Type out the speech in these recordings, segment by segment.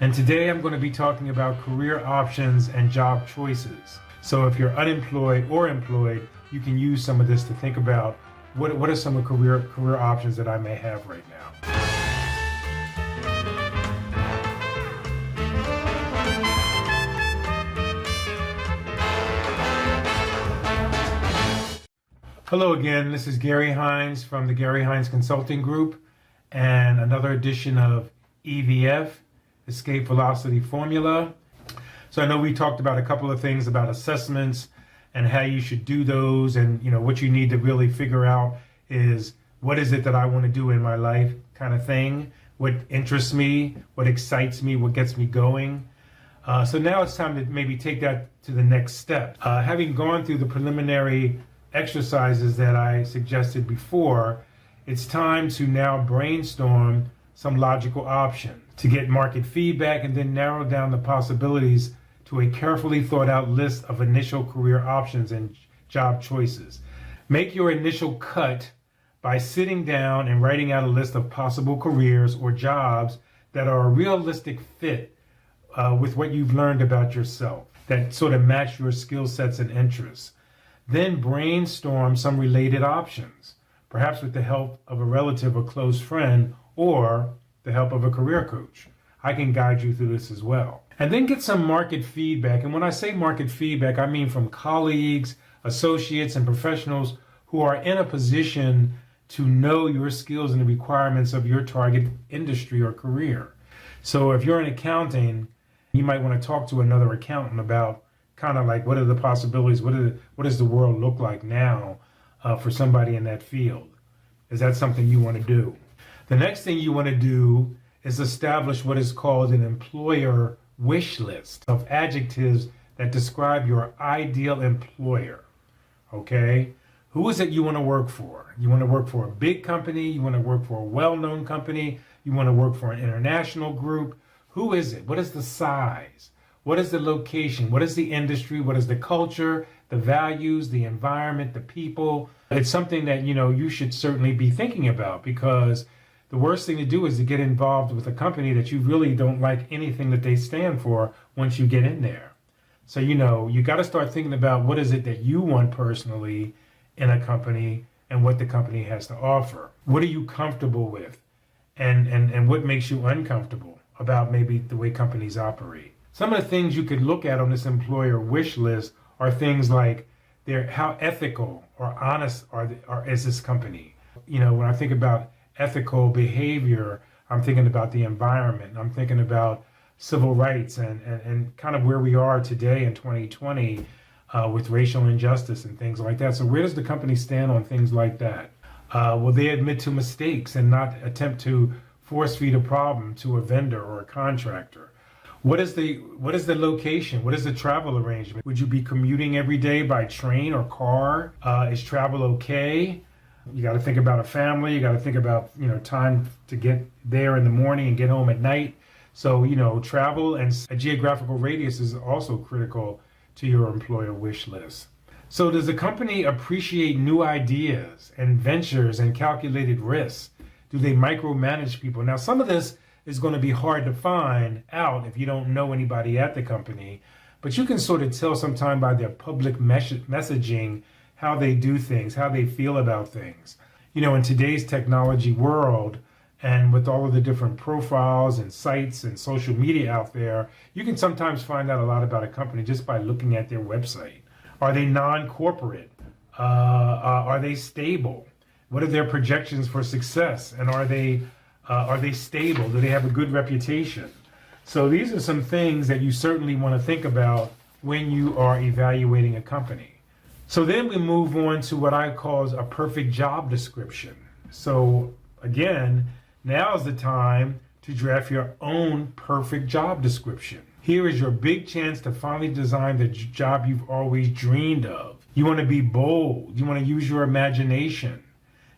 And today I'm going to be talking about career options and job choices. So if you're unemployed or employed, you can use some of this to think about what are some of career options that I may have right now. Hello again, this is Gary Hines from the Gary Hines Consulting Group and another edition of EVF, Escape Velocity Formula. So I know we talked about a couple of things about assessments and how you should do those, and what you need to really figure out is what is it that I want to do in my life kind of thing, what interests me, what excites me, what gets me going. So now it's time to maybe take that to the next step. Having gone through the preliminary exercises that I suggested before, it's time to now brainstorm some logical options to get market feedback and then narrow down the possibilities to a carefully thought out list of initial career options and job choices. Make your initial cut by sitting down and writing out a list of possible careers or jobs that are a realistic fit with what you've learned about yourself, that sort of match your skill sets and interests. Then brainstorm some related options, perhaps with the help of a relative or close friend or the help of a career coach. I can guide you through this as well. And then get some market feedback. And when I say market feedback, I mean from colleagues, associates, and professionals who are in a position to know your skills and the requirements of your target industry or career. So if you're in accounting, you might want to talk to another accountant about kind of like what are the possibilities, what does the world look like now for somebody in that field? Is that something you want to do? The next thing you want to do is establish what is called an employer wish list of adjectives that describe your ideal employer. Okay? Who is it you want to work for? You want to work for a big company? You want to work for a well-known company? You want to work for an international group? Who is it? What is the size? What is the location? What is the industry? What is the culture, the values, the environment, the people? It's something that, you should certainly be thinking about, because the worst thing to do is to get involved with a company that you really don't like anything that they stand for once you get in there. So, you got to start thinking about what is it that you want personally in a company and what the company has to offer. What are you comfortable with? And what makes you uncomfortable about maybe the way companies operate? Some of the things you could look at on this employer wish list are things like how ethical or honest is this company? When I think about ethical behavior, I'm thinking about the environment. I'm thinking about civil rights and kind of where we are today in 2020 with racial injustice and things like that. So where does the company stand on things like that? Will they admit to mistakes and not attempt to force feed a problem to a vendor or a contractor? What is the location? What is the travel arrangement? Would you be commuting every day by train or car? Is travel okay? You got to think about a family. You got to think about, time to get there in the morning and get home at night. So, travel and a geographical radius is also critical to your employer wish list. So does the company appreciate new ideas and ventures and calculated risks? Do they micromanage people? Now, some of this is going to be hard to find out if you don't know anybody at the company, but you can sort of tell sometime by their public messaging how they do things, how they feel about things. In today's technology world, and with all of the different profiles and sites and social media out there, you can sometimes find out a lot about a company just by looking at their website. Are they non-corporate? Are they stable? What are their projections for success? And are they stable? Do they have a good reputation? So these are some things that you certainly want to think about when you are evaluating a company. So then we move on to what I call a perfect job description. So again, now is the time to draft your own perfect job description. Here is your big chance to finally design the job you've always dreamed of. You want to be bold. You want to use your imagination.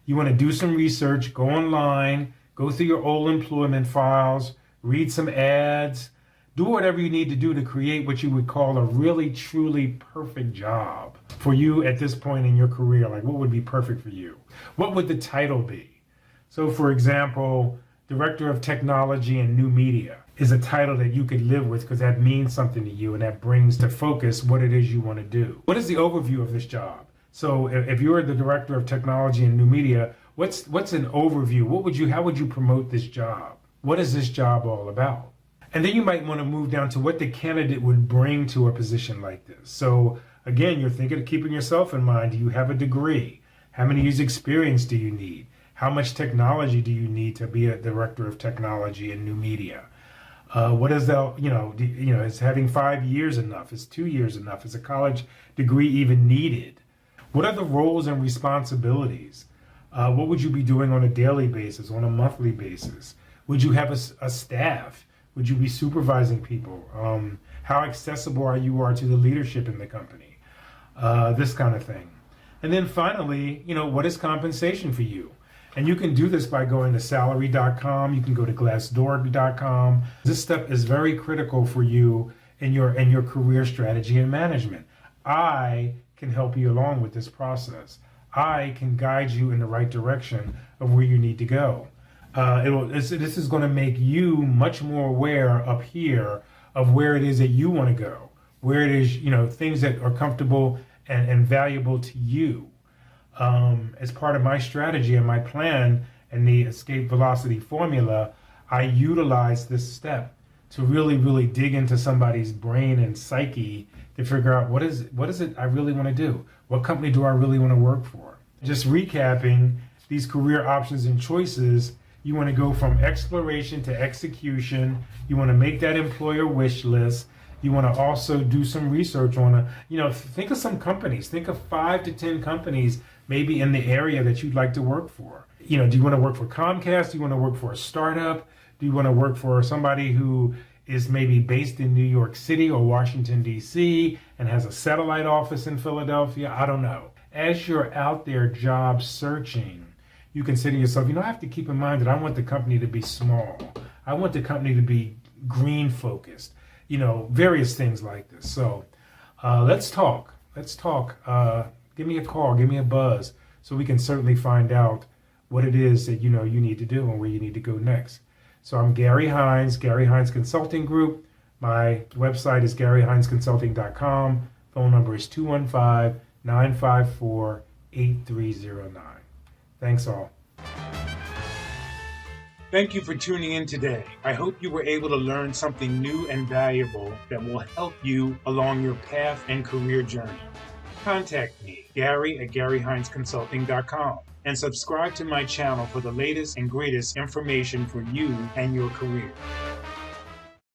You want to do some research, go online, go through your old employment files, read some ads, do whatever you need to do to create what you would call a really, truly perfect job for you at this point in your career. Like, what would be perfect for you? What would the title be? So, for example, Director of Technology and New Media. is a title that you could live with because that means something to you and that brings to focus what it is you want to do. What is the overview of this job? So if you're the director of technology and new media, what's an overview? How would you promote this job? What is this job all about? And then you might want to move down to what the candidate would bring to a position like this. So again, you're thinking of keeping yourself in mind. Do you have a degree? How many years experience do you need? How much technology do you need to be a director of technology and new media? What is that, is having 5 years enough? Is 2 years enough? Is a college degree even needed? What are the roles and responsibilities? What would you be doing on a daily basis, on a monthly basis? Would you have a staff? Would you be supervising people? How accessible are you to the leadership in the company? This kind of thing. And then finally, what is compensation for you? And you can do this by going to salary.com. You can go to glassdoor.com. This stuff is very critical for you in your career strategy and management. I can help you along with this process. I can guide you in the right direction of where you need to go. This is going to make you much more aware up here of where it is that you want to go, where it is, things that are comfortable and valuable to you. As part of my strategy and my plan and the escape velocity formula, I utilize this step to really, really dig into somebody's brain and psyche to figure out what is it I really want to do? What company do I really want to work for? Just recapping these career options and choices, you want to go from exploration to execution. You want to make that employer wish list. You want to also do some research on think of some companies. Think of 5 to 10 companies maybe in the area that you'd like to work for. Do you want to work for Comcast? Do you want to work for a startup? Do you want to work for somebody who is maybe based in New York City or Washington, D.C. and has a satellite office in Philadelphia? I don't know. As you're out there job searching, you consider yourself, I have to keep in mind that I want the company to be small. I want the company to be green focused, various things like this. So let's talk. Give me a call, give me a buzz, so we can certainly find out what it is that you need to do and where you need to go next. So I'm Gary Hines, Gary Hines Consulting Group. My website is garyhinesconsulting.com. Phone number is 215-954-8309. Thanks all. Thank you for tuning in today. I hope you were able to learn something new and valuable that will help you along your path and career journey. Contact me, Gary at garyhinesconsulting.com, and subscribe to my channel for the latest and greatest information for you and your career.